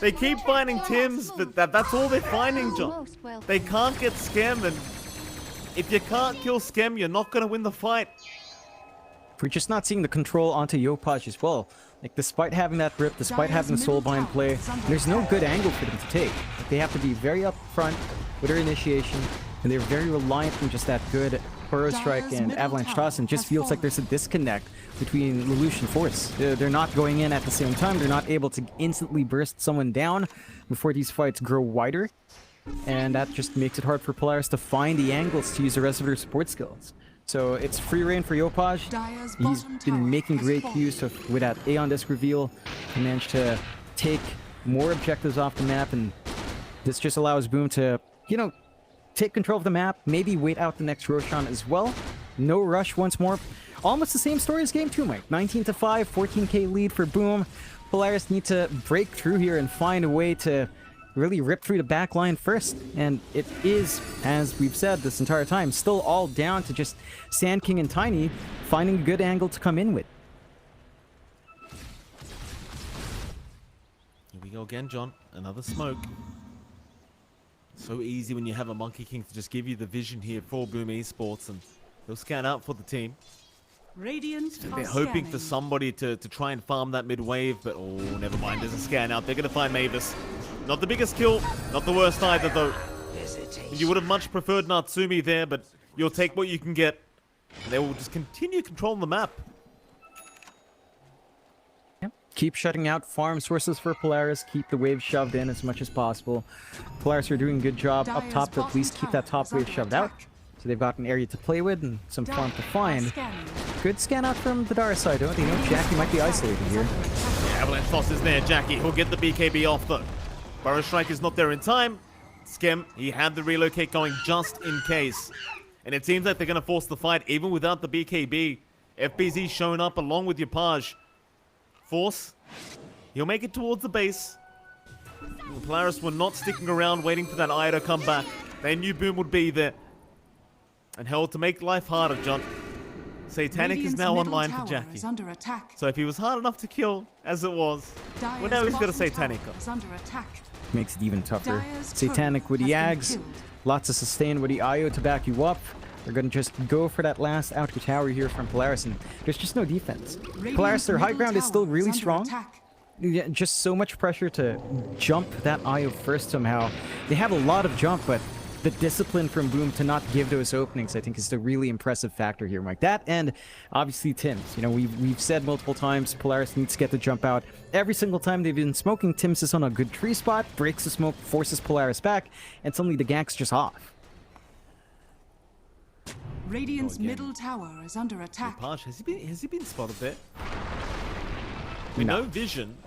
They keep finding Tims, but that's all they're finding, John. They can't get Skem, and if you can't kill Skem, you're not going to win the fight. We're just not seeing the control onto Yopaj as well. Like, despite having that rip, despite having the soulbind play, there's no good angle for them to take. Like, they have to be very upfront with their initiation, and they're very reliant on just that good Burrow Strike and Avalanche Toss, and just feels like there's a disconnect between Lelouch and Force. They're not going in at the same time. They're not able to instantly burst someone down before these fights grow wider, and that just makes it hard for Polaris to find the angles to use the rest of their support skills. So it's free reign for Yopaj. He's been making great use of with that Aeon Disc reveal. He managed to take more objectives off the map, and this just allows Boom to, you know, take control of the map, maybe wait out the next Roshan as well. No rush once more. Almost the same story as game 2, Mike. 19-5, 14k lead for Boom. Polaris need to break through here and find a way to really rip through the back line first. And it is, as we've said this entire time, still all down to just Sand King and Tiny finding a good angle to come in with. Here we go again, John. Another smoke. So easy when you have a Monkey King to just give you the vision here for Boom Esports, and they'll scan out for the team. They're hoping for somebody to try and farm that mid wave, but oh, never mind. There's a scan out. They're going to find Mavis. Not the biggest kill, not the worst either, though. You would have much preferred Natsumi there, but you'll take what you can get. And they will just continue controlling the map. Yep. Keep shutting out farm sources for Polaris. Keep the wave shoved in as much as possible. Polaris are doing a good job up top to at least keep that top wave shoved out. So they've got an area to play with and some farm to find. Good scan out from the Dara side, don't they? Know Jackie might be isolated here. Yeah, Avalanche Toss is there. Jackie, he'll get the BKB off though. Burrow Strike is not there in time. Skem, he had the relocate going just in case. And it seems like they're going to force the fight even without the BKB. FBZ showing up along with Yopaj. Force, he'll make it towards the base. The Polaris were not sticking around waiting for that Aya to come back. They knew Boom would be there. And hell, to make life harder, John, Satanic is now online for Jackie. So if he was hard enough to kill, as it was, well, now he's got a Satanic up. Makes it even tougher. Satanic with the Ags, lots of sustain with the Io to back you up. They're going to just go for that last outer tower here from Polaris, and there's just no defense. Polaris, their high ground is still really strong. Yeah, just so much pressure to jump that Io first somehow. They have a lot of jump, but the discipline from Boom to not give those openings, I think, is the really impressive factor here, Mike. That and obviously Tims. You know, we've said multiple times Polaris needs to get the jump out. Every single time they've been smoking, Tims is on a good tree spot, breaks the smoke, forces Polaris back, and suddenly the gank's just off. Radiant's middle tower is under attack. Yopaj, has he been spotted there? We know vision.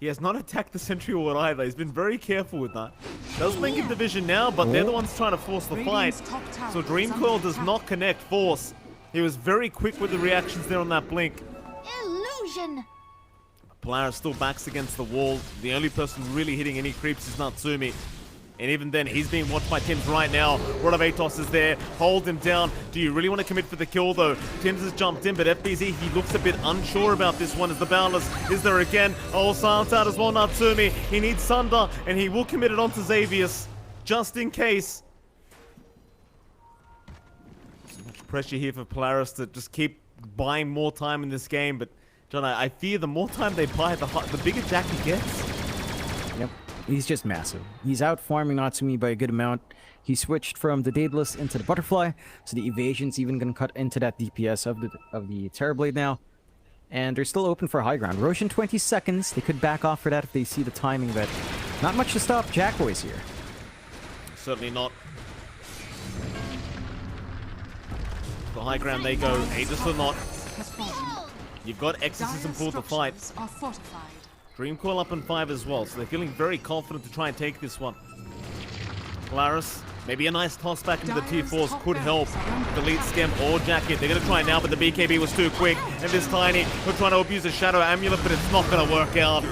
He has not attacked the sentry ward either. He's been very careful with that. Does link into vision now, but they're the ones trying to force the fight. So Dream Coil does not connect Force. He was very quick with the reactions there on that blink. Illusion. Polaris still backs against the wall. The only person really hitting any creeps is Natsumi. And even then, he's being watched by Tims right now. Rod of Atos is there. Hold him down. Do you really want to commit for the kill, though? Tims has jumped in, but FBZ, he looks a bit unsure about this one as the Boundless is there again. Oh, silence out as well, Natsumi. He needs Sunder, and he will commit it onto Xavius, just in case. So much pressure here for Polaris to just keep buying more time in this game, but John, I fear the more time they buy, the bigger Jackie gets. Yep. He's just massive. He's out farming Natsumi by a good amount. He switched from the Daedalus into the Butterfly, so the evasion's even going to cut into that DPS of the Terrorblade now. And they're still open for high ground. Roshan 20 seconds. They could back off for that if they see the timing, but not much to stop Jack Boys here. Certainly not. For high ground they go, Aegis or not. You've got Exorcism for the fight. Dream Coil up on 5 as well, so they're feeling very confident to try and take this one. Polaris, maybe a nice toss back into the T4s could help delete Skem or Jacket. They're going to try now, but the BKB was too quick. And this Tiny, we're trying to abuse a Shadow Amulet, but it's not going to work out.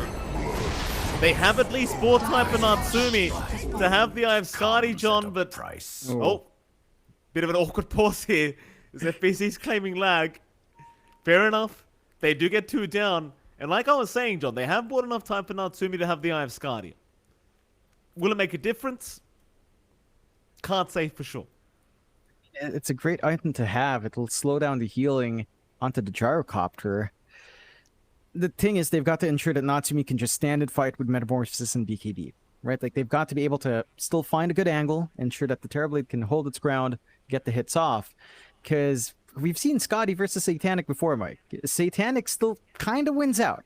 They have at least 4 time for Natsumi to have the Eye of Skadi, John, but... Oh, bit of an awkward pause here. As FBC's claiming lag. Fair enough. They do get 2 down. And like I was saying, John, they have bought enough time for Natsumi to have the Eye of Scardia. Will it make a difference? Can't say for sure. It's a great item to have. It'll slow down the healing onto the gyrocopter. The thing is, they've got to ensure that Natsumi can just stand and fight with Metamorphosis and BKB, right? Like, they've got to be able to still find a good angle, ensure that the Terrorblade can hold its ground, get the hits off. Because we've seen Scotty versus Satanic before, Mike. Satanic still kind of wins out.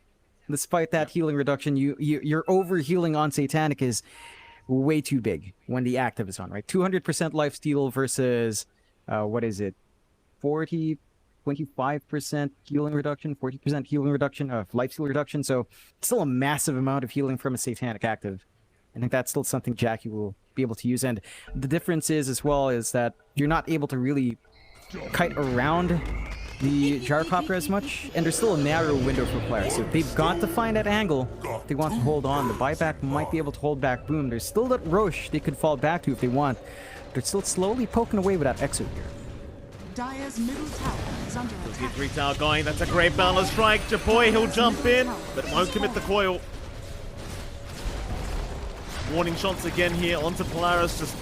Despite that healing reduction, your over-healing on Satanic is way too big when the active is on, right? 200% lifesteal versus, what is it? 25% healing reduction, 40% healing reduction, lifesteal reduction. So it's still a massive amount of healing from a Satanic active. I think that's still something Jackie will be able to use. And the difference is, as well, is that you're not able to really kite around the gyrocopter as much, and there's still a narrow window for Polaris. So they've got to find that angle if they want to hold on. The buyback might be able to hold back Boom. There's still that Roche they could fall back to if they want. They're still slowly poking away with that Exo here. Dire's middle tower is under attack. 3 tower going. That's a great balance strike. Japoy, he'll jump in, but won't commit the coil. Warning shots again here onto Polaris, just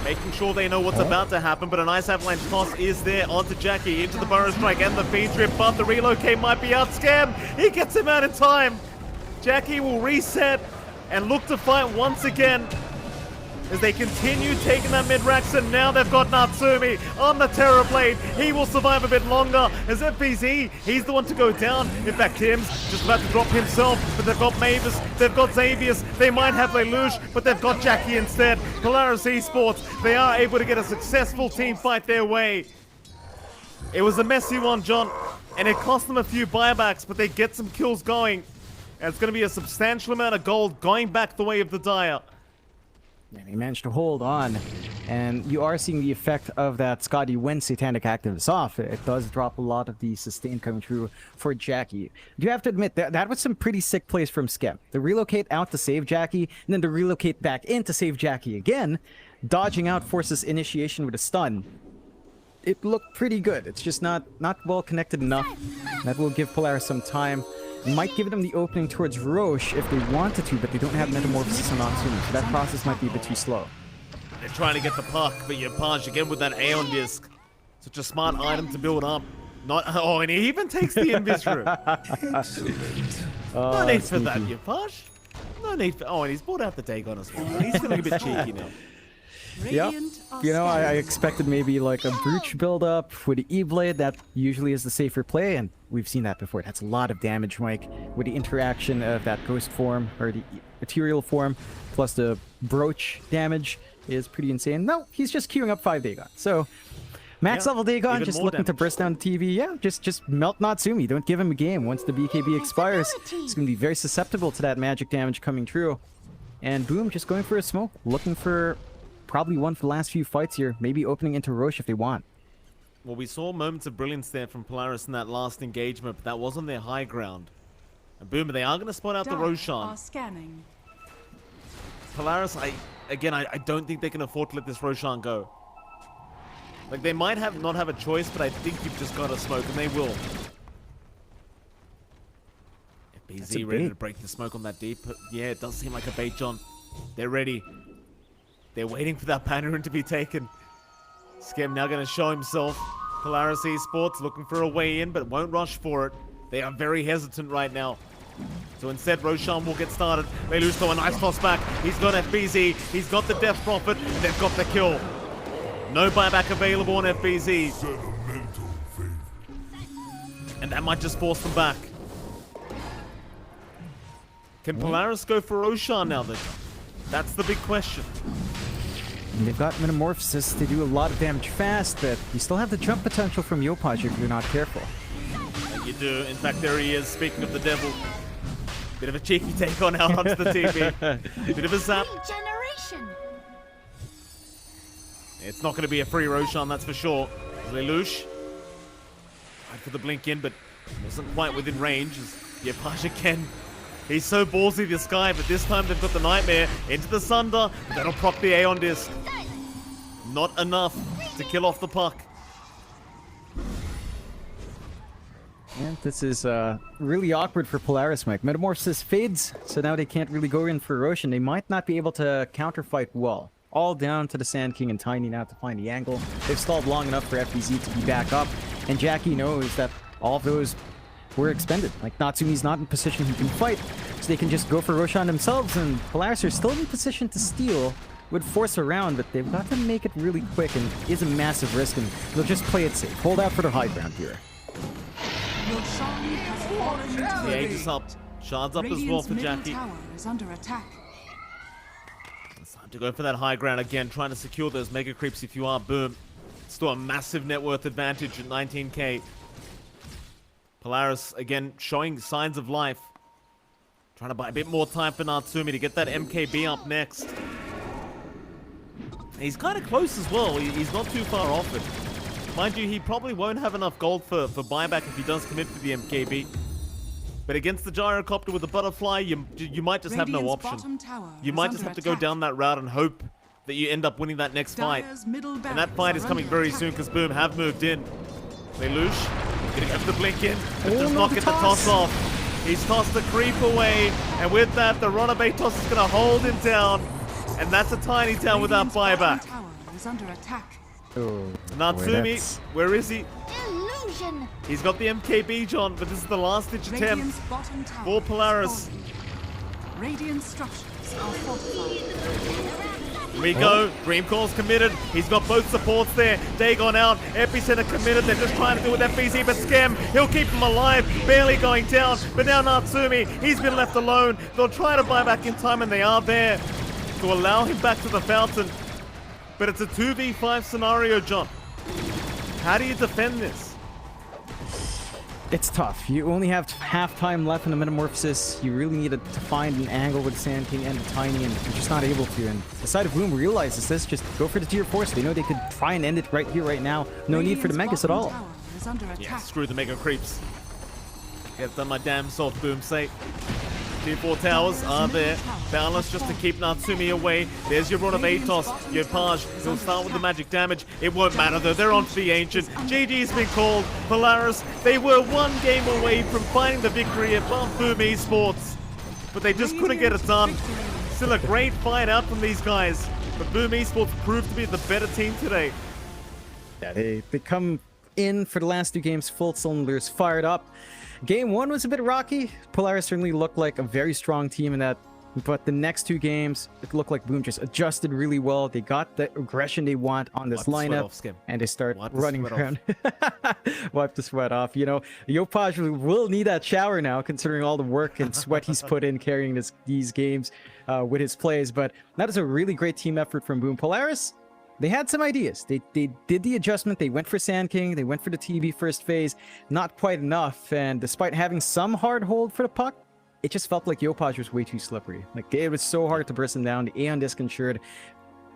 making sure they know what's about to happen, but a nice avalanche toss is there onto Jackie, into the burrow strike and the feed trip, but the relocate might be out. Scam, he gets him out in time. Jackie will reset and look to fight once again as they continue taking that mid-racks, and now they've got Natsumi on the Terrorblade. He will survive a bit longer as FBZ, he's the one to go down. In fact, Tim's just about to drop himself, but they've got Mavis, they've got Xavius, they might have Lelouch, but they've got Jackie instead. Polaris Esports, they are able to get a successful team fight their way. It was a messy one, John, and it cost them a few buybacks, but they get some kills going. And it's going to be a substantial amount of gold going back the way of the Dire. And he managed to hold on, and you are seeing the effect of that Scotty when Satanic active is off. It does drop a lot of the sustain coming through for Jackie. You have to admit that was some pretty sick plays from Skep. The relocate out to save Jackie, and then the relocate back in to save Jackie again, dodging out forces initiation with a stun. It looked pretty good. It's just not well connected enough. That will give Polaris some time. Might give them the opening towards Roche if they wanted to, but they don't have Metamorphosis on Natsumi, so that process might be a bit too slow. They're trying to get the puck, but you punch again with that Aeon disc. Such a smart item to build up. Oh, and he even takes the invis room. No need for that, you push. No need for. Oh, and he's brought out the Dagon as well. He's feeling a bit cheeky now. Yep. You know, I expected maybe like a Brooch build-up with the E-Blade. That usually is the safer play, and we've seen that before. That's a lot of damage, Mike, with the interaction of that ghost form, or the material form, plus the brooch damage is pretty insane. No, he's just queuing up 5 Dagon. So, max level Dagon, just looking to burst down the TV. Yeah, just melt Natsumi. Don't give him a game. Once the BKB expires, he's going to be very susceptible to that magic damage coming through. And Boom, just going for a smoke, looking for probably one for the last few fights here, maybe opening into Roche if they want. Well, we saw moments of brilliance there from Polaris in that last engagement, but that wasn't their high ground. And Boom, they are going to spot out the Roshan. Polaris, I don't think they can afford to let this Roshan go. Like, they might not have a choice, but I think you've just got to smoke, and they will. FBZ ready to break the smoke on that deep. Yeah, it does seem like a bait, John. They're ready. They're waiting for that Panarin to be taken. Skem now going to show himself. Polaris Esports looking for a way in, but won't rush for it. They are very hesitant right now. So instead, Roshan will get started. Lelouch though, a nice toss back. He's got FBZ. He's got the Death Prophet. They've got the kill. No buyback available on FBZ. And that might just force them back. Can Polaris go for Roshan now then? That's the big question. And they've got Metamorphosis. They do a lot of damage fast, but you still have the jump potential from Yopaj if you're not careful. And you do. In fact, there he is. Speaking of the devil. Bit of a cheeky take on out onto the TV. Bit of a zap. Regeneration. It's not going to be a free Roshan, that's for sure. Lelouch. Tried for the blink in, but wasn't quite within range. Yopaj again. He's so ballsy, this guy, but this time they've got the Nightmare into the Sunder. That'll proc the Aeon disc. Not enough to kill off the puck. And this is really awkward for Polaris, Mike. Metamorphosis fades, so now they can't really go in for Roshan. They might not be able to counterfight well. All down to the Sand King and Tiny now to find the angle. They've stalled long enough for FBZ to be back up, and Jackie knows that all of those were expended. Like, Natsumi's not in position he can fight, so they can just go for Roshan themselves, and Polaris are still in position to steal. Would force a round, but they've got to make it really quick, and is a massive risk, and they'll just play it safe. Hold out for the high ground here. The Aegis up. Shards up as well for Jackie. Tower is under attack. It's time to go for that high ground again, trying to secure those mega creeps if you are Boom. Still a massive net worth advantage at 19k. Polaris, again, showing signs of life. Trying to buy a bit more time for Natsumi to get that MKB up next. He's kind of close as well. He's not too far off it. Mind you, he probably won't have enough gold for buyback if he does commit for the MKB. But against the gyrocopter with the butterfly, you might just have no option. You might just have to go down that route and hope that you end up winning that next fight. And that fight is coming very soon because Boom have moved in. Lelouch gonna go the blink in, but does not get the toss off. He's tossed the creep away, and with that, the Runabay toss is gonna hold him down. And that's a tiny town without buyback. Oh, Natsumi, where is he? Illusion. He's got the MKB, John, but this is the last ditch attempt for Polaris. Radiant structures are fortified. Rico, Dream Call's committed. He's got both supports there. Dagon out, Epicenter committed. They're just trying to do with FBZ, but Skem, he'll keep him alive, barely going down. But now Natsumi, he's been left alone. They'll try to buy back in time, and they are there to allow him back to the fountain. But it's a 2v5 scenario, John. How do you defend this? It's tough. You only have half time left in the Metamorphosis. You really need to find an angle with Sand King and the Tiny, and you're just not able to. And the side of Boom realizes this. Just go for the tier 4. So they know they could try and end it right here, right now. No need for the Megas at all. Yeah, screw the Mega Creeps. Get them my damn self, Boom say. Tier 4 towers are there. Balance just to keep Natsumi away. There's your run of Atos. Your Page. He'll start with the magic damage. It won't matter though. They're on to the Ancient. GG's been called. Polaris, they were one game away from finding the victory above Boom Esports. But they just couldn't get it done. Still a great fight out from these guys. But Boom Esports proved to be the better team today. Yeah, they come in for the last 2 games, full cylinders fired up. Game 1 was a bit rocky. Polaris certainly looked like a very strong team in that, but the next 2 games, it looked like Boom just adjusted really well. They got the aggression they want on this lineup, and they start running around. Wipe the sweat off. You know, Yopaj will need that shower now, considering all the work and sweat he's put in carrying these games with his plays. But that is a really great team effort from Boom. Polaris, they had some ideas. They did the adjustment. They went for Sand King. They went for the TB first phase. Not quite enough. And despite having some hard hold for the puck, it just felt like Yopaj was way too slippery. Like, it was so hard to burst him down. The Aeon Disc ensured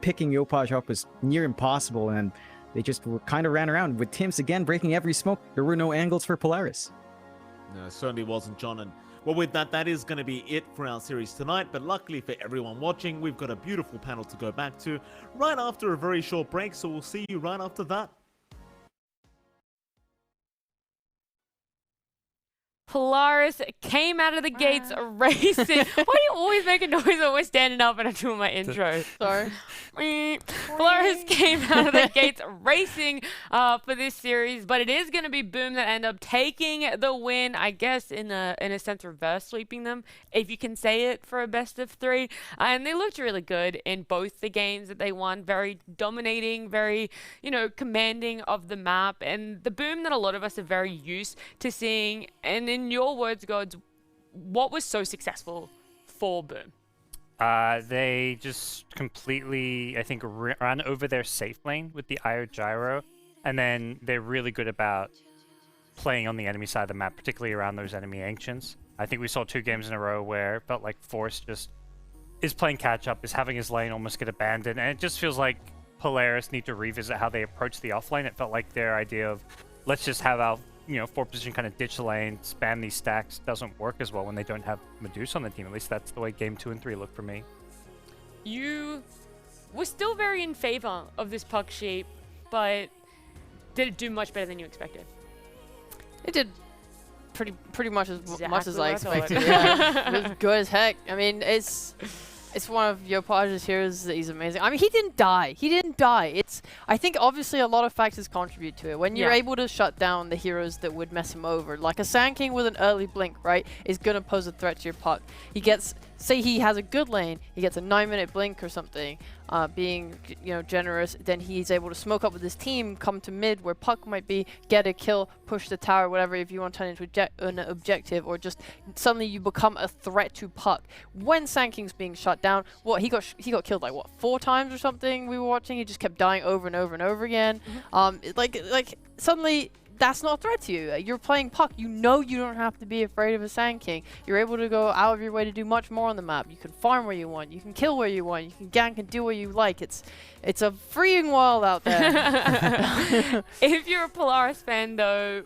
picking Yopaj up was near impossible. And they just kind of ran around. With Tims again breaking every smoke, there were no angles for Polaris. No, it certainly wasn't, John. And well, with that, that is going to be it for our series tonight. But luckily for everyone watching, we've got a beautiful panel to go back to right after a very short break. So we'll see you right after that. Polaris came out of the gates racing. Why do you always make a noise when we're standing up and I'm doing my intro? Sorry. Polaris came out of the gates racing for this series, but it is going to be Boom that end up taking the win, I guess, in a sense, reverse sweeping them, if you can say it, for a best of 3. And they looked really good in both the games that they won, very dominating, very, commanding of the map, and the Boom that a lot of us are very used to seeing. And in your words, Gods, what was so successful for Boom? They just completely, I think, ran over their safe lane with the IO Gyro, and then they're really good about playing on the enemy side of the map, particularly around those enemy Ancients. I think we saw 2 games in a row where it felt like Force just is playing catch-up, is having his lane almost get abandoned, and it just feels like Polaris need to revisit how they approach the offlane. It felt like their idea of, let's just have our 4 position kind of ditch the lane, spam these stacks, doesn't work as well when they don't have Medusa on the team. At least that's the way game 2 and 3 look for me. You were still very in favor of this puck shape, but did it do much better than you expected? It did pretty much as much as Exactly I what I thought. expected. Yeah, it was good as heck. I mean, it's one of Yopage's heroes that he's amazing. I mean, he didn't die. I think obviously a lot of factors contribute to it. When you're Yeah. able to shut down the heroes that would mess him over, like a Sand King with an early blink, right, is gonna pose a threat to your puck. He gets, say he has a good lane, he gets a 9-minute blink or something, being generous, then he's able to smoke up with his team, come to mid where puck might be, get a kill, push the tower, whatever, if you want to turn it into an objective, or just suddenly you become a threat to puck. When Sand King's being shut down, he got killed like what, 4 times or something we were watching. He just kept dying over and over and over again. Like suddenly that's not a threat to you. You're playing puck. You know you don't have to be afraid of a Sand King. You're able to go out of your way to do much more on the map. You can farm where you want. You can kill where you want. You can gank and do what you like. It's a freeing world out there. If you're a Polaris fan, though,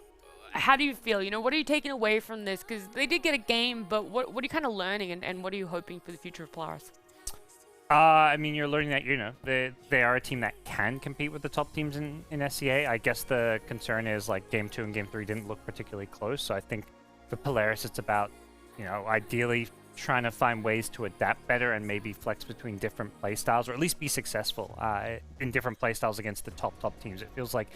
how do you feel? What are you taking away from this? Because they did get a game, but what are you kind of learning, and what are you hoping for the future of Polaris? I mean, you're learning that, they are a team that can compete with the top teams in SEA. I guess the concern is, like, Game 2 and Game 3 didn't look particularly close, so I think for Polaris it's about, ideally trying to find ways to adapt better and maybe flex between different playstyles, or at least be successful in different playstyles against the top teams. It feels like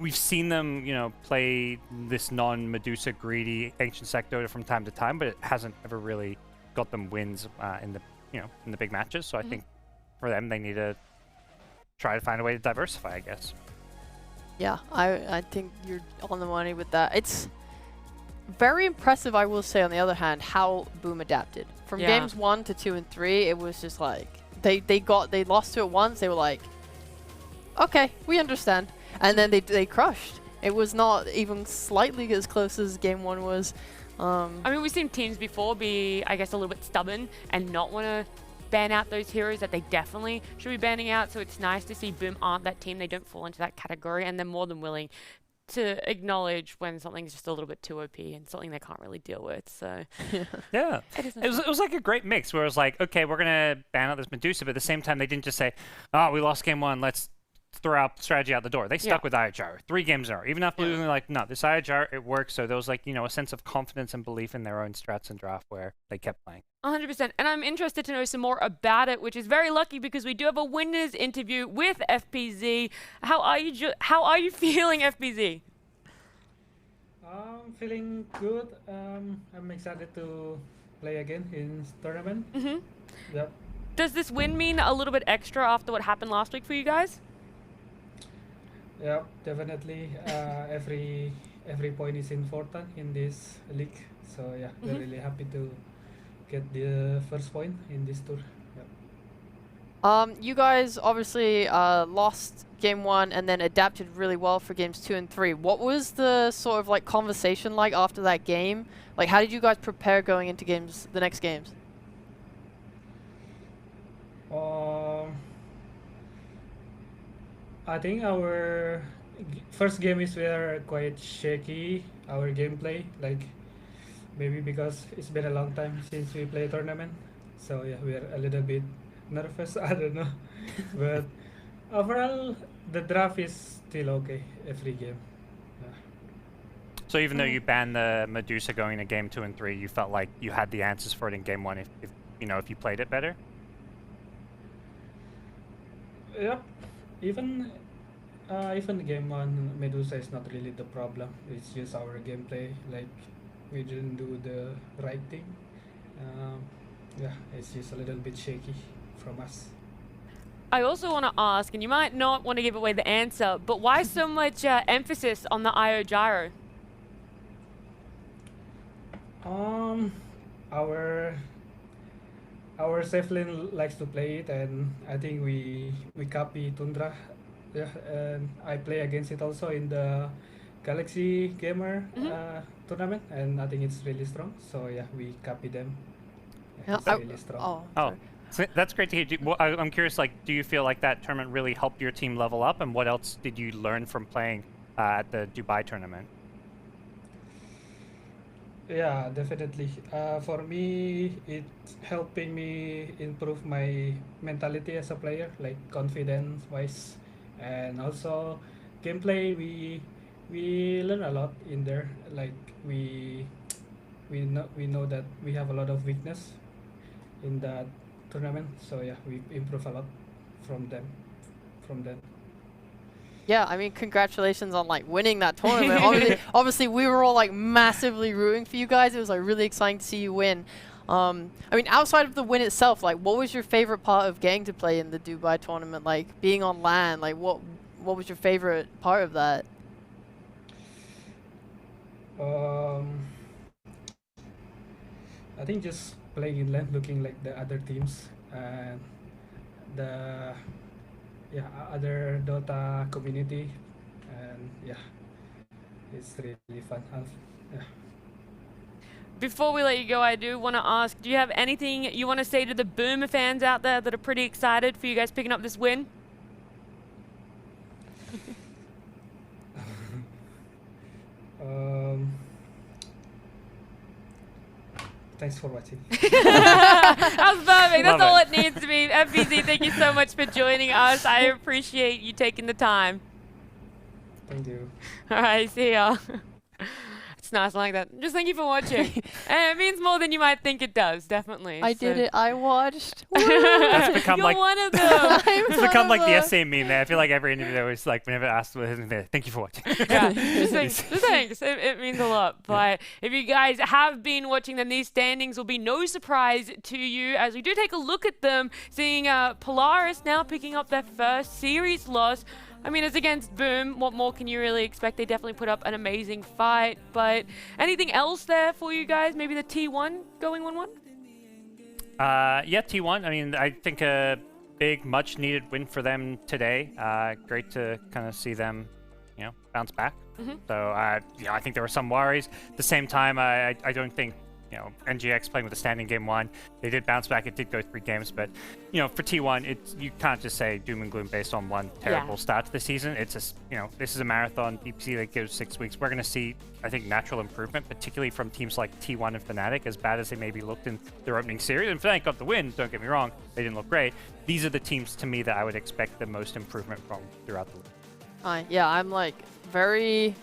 we've seen them, play this non-Medusa greedy Ancient Sector from time to time, but it hasn't ever really got them wins in the big matches. So I think for them, they need to try to find a way to diversify, I guess. Yeah, I think you're on the money with that. It's very impressive, I will say, on the other hand, how Boom adapted. From games 1 to 2 and 3, it was just like, they lost to it once, they were like, okay, we understand. And then they crushed. It was not even slightly as close as game 1 was. I mean, we've seen teams before be, I guess, a little bit stubborn and not want to ban out those heroes that they definitely should be banning out. So it's nice to see Boom aren't that team. They don't fall into that category, and they're more than willing to acknowledge when something's just a little bit too OP and something they can't really deal with. So yeah, it was like a great mix where it was like, okay, we're gonna ban out this Medusa, but at the same time they didn't just say, oh, we lost game 1, let's throw out strategy out the door. They stuck with IHR 3 games in a row, even after losing. Like, no, this IHR, it works. So there was like, a sense of confidence and belief in their own strats and draft where they kept playing. 100%. And I'm interested to know some more about it, which is very lucky because we do have a winners interview with FPZ. How are you feeling, FPZ? I'm feeling good. I'm excited to play again in tournament. Yep. Does this win mean a little bit extra after what happened last week for you guys? Yeah, definitely. Every point is important in this league. So yeah, we're really happy to get the first point in this tour. Yep. You guys obviously lost game 1 and then adapted really well for games 2 and 3. What was the sort of like conversation like after that game? Like, how did you guys prepare going into the next games? I think our first game is were quite shaky, our gameplay, like maybe because it's been a long time since we play a tournament. So yeah, we're a little bit nervous, I don't know. But overall, the draft is still okay every game. Yeah. So even though you banned the Medusa going to game 2 and 3, you felt like you had the answers for it in game 1 if you played it better? Yep. Even game 1, Medusa is not really the problem. It's just our gameplay. Like, we didn't do the right thing. Yeah, it's just a little bit shaky from us. I also want to ask, and you might not want to give away the answer, but why so much emphasis on the IO gyro? Our safe lane likes to play it, and I think we copy Tundra. Yeah, and I play against it also in the Galaxy Gamer tournament, and I think it's really strong. So yeah, we copy them. Yeah, it's really strong. Oh, so that's great to hear. I'm curious, like, do you feel like that tournament really helped your team level up, and what else did you learn from playing at the Dubai tournament? Yeah, definitely. For me, it's helping me improve my mentality as a player, like confidence-wise, and also gameplay. We learn a lot in there. Like we know that we have a lot of weakness in that tournament. So yeah, we improve a lot from them. From that. Yeah, I mean, congratulations on like winning that tournament. Obviously, we were all like massively rooting for you guys. It was like really exciting to see you win. I mean, outside of the win itself, like, what was your favorite part of getting to play in the Dubai tournament? Like, being on LAN, like, what was your favorite part of that? I think just playing in LAN, looking like the other teams and the other Dota community, and yeah, it's really fun. Yeah. Before we let you go, I do want to ask, do you have anything you want to say to the Boomer fans out there that are pretty excited for you guys picking up this win? Thanks for watching. That was perfect. That's Love all it. it needs to be. FBZ, thank you so much for joining us. I appreciate you taking the time. Thank you. All right, see ya. It's nice like that. Just thank you for watching. And it means more than you might think it does, definitely. I did it. I watched. That's become You're like one of them. it's become like the SA meme there. I feel like every interview is like whenever asked, thank you for watching. Yeah, just thanks. It means a lot. But if you guys have been watching, then these standings will be no surprise to you as we do take a look at them, seeing Polaris now picking up their first series loss. I mean, it's against Boom. What more can you really expect? They definitely put up an amazing fight. But anything else there for you guys? Maybe the T1 going 1-1? Yeah, T1. I mean, I think a big, much-needed win for them today. Great to kind of see them, bounce back. So, I think there were some worries. At the same time, I don't think, NGX playing with a standing game 1, they did bounce back. It did go 3 games, but, for T1, you can't just say doom and gloom based on one terrible start to the season. It's just, this is a marathon. DPC, that gives 6 weeks. We're going to see, I think, natural improvement, particularly from teams like T1 and Fnatic, as bad as they maybe looked in their opening series. And Fnatic got the win, don't get me wrong. They didn't look great. These are the teams, to me, that I would expect the most improvement from throughout the league. Yeah, I'm like very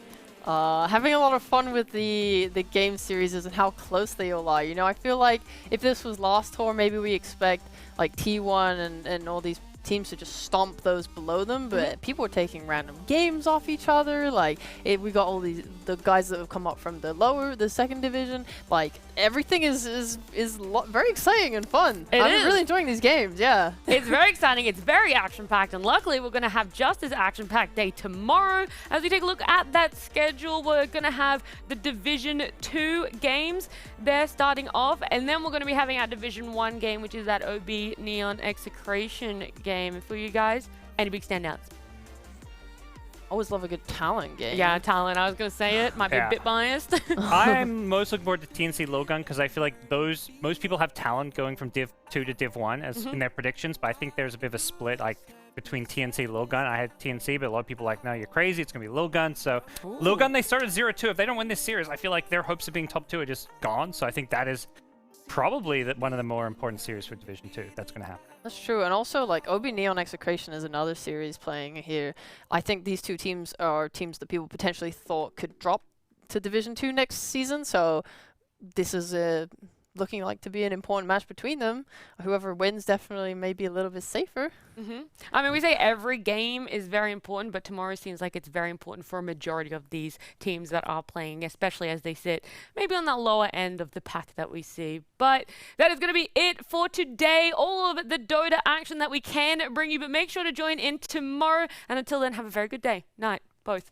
having a lot of fun with the game series and how close they all are. I feel like if this was last tour, maybe we expect like T1 and all these teams to just stomp those below them, but people are taking random games off each other. Like we got all the guys that have come up from the second division. Like everything is very exciting and fun. I'm really enjoying these games. Yeah, it's very exciting. It's very action packed, and luckily we're going to have just as action packed day tomorrow. As we take a look at that schedule, we're going to have the Division 2 games there starting off, and then we're going to be having our Division 1 game, which is that OB Neon Execration game. For you guys, any big standouts? Always love a good talent game. Yeah, talent. I was going to say it. Might be a bit biased. I'm most looking forward to TNC Lowgun because I feel like most people have talent going from Div 2 to Div 1 as in their predictions, but I think there's a bit of a split like between TNC Lowgun. I had TNC, but a lot of people are like, no, you're crazy. It's going to be Lowgun. So Lowgun, they started 0-2. If they don't win this series, I feel like their hopes of being top 2 are just gone. So I think that is probably one of the more important series for Division 2 that's going to happen. That's true, and also like OB Neon Execration is another series playing here. I think these two teams are teams that people potentially thought could drop to Division 2 next season, so this is looking like to be an important match between them. Whoever wins definitely may be a little bit safer. I mean, we say every game is very important, but tomorrow seems like it's very important for a majority of these teams that are playing, especially as they sit maybe on that lower end of the pack that we see. But that is going to be it for today. All of the Dota action that we can bring you, but make sure to join in tomorrow. And until then, have a very good day. Night, both.